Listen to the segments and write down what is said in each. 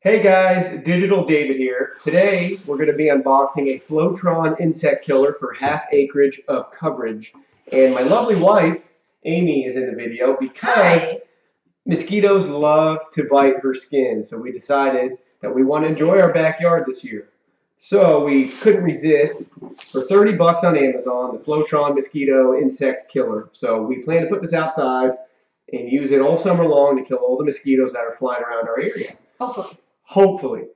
Hey guys, Digital David here. Today we're going to be unboxing a Flowtron insect killer for half acreage of coverage. And my lovely wife, Amy, is in the video because mosquitoes love to bite her skin. So we decided that we want to enjoy our backyard this year. So we couldn't resist. For 30 bucks on Amazon, the Flowtron mosquito insect killer. So we plan to put this outside and use it all summer long to kill all the mosquitoes that are flying around our area. Hopefully.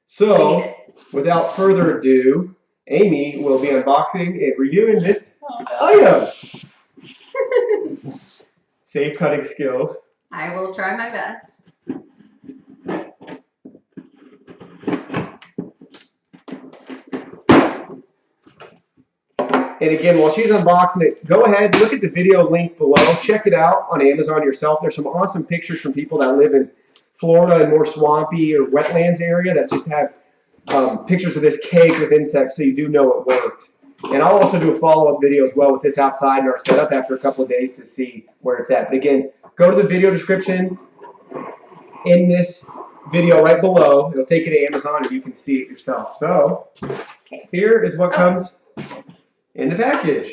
So, without further ado, Amy will be unboxing and reviewing this item. Safe cutting skills. I will try my best. And again, while she's unboxing it, go ahead, look at the video link below. Check it out on Amazon yourself. There's some awesome pictures from people that live in Florida and more swampy or wetlands area that just have pictures of this cake with insects, so you do know it works. And I'll also do a follow-up video as well with this outside in our setup after a couple of days to see where it's at. But again, go to the video description in this video right below. It'll take you to Amazon and you can see it yourself. So here is what comes in the package.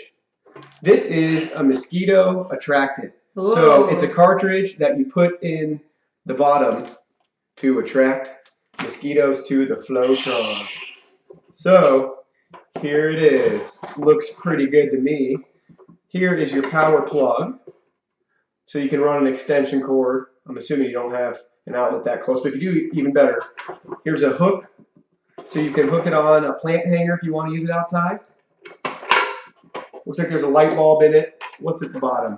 This is a mosquito attractant. Ooh. So it's a cartridge that you put in the bottom to attract mosquitoes to the Flowtron. So here it is. Looks pretty good to me. Here is your power plug. So you can run an extension cord. I'm assuming you don't have an outlet that close, but if you do, even better. Here's a hook. So you can hook it on a plant hanger if you want to use it outside. Looks like there's a light bulb in it. What's at the bottom?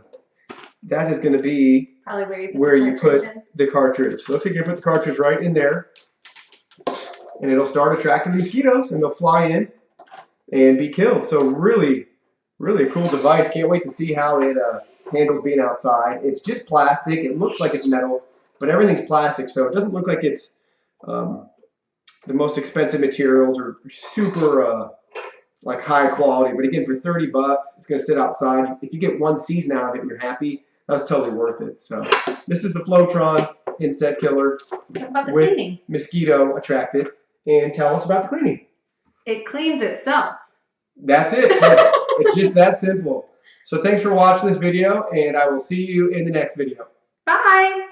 That is going to be probably where you put the cartridge. So looks like you put the cartridge right in there, and it'll start attracting the mosquitoes, and they'll fly in and be killed. So really, really a cool device. Can't wait to see how it handles being outside. It's just plastic. It looks like it's metal, but everything's plastic, so it doesn't look like it's the most expensive materials or super like high quality. But again, for 30 bucks, it's going to sit outside. If you get one season out of it and you're happy, that's totally worth it. So this is the Flowtron insect killer with mosquito attractant. And tell us about the cleaning. It cleans itself. That's it. It's just that simple. So thanks for watching this video, and I will see you in the next video. Bye.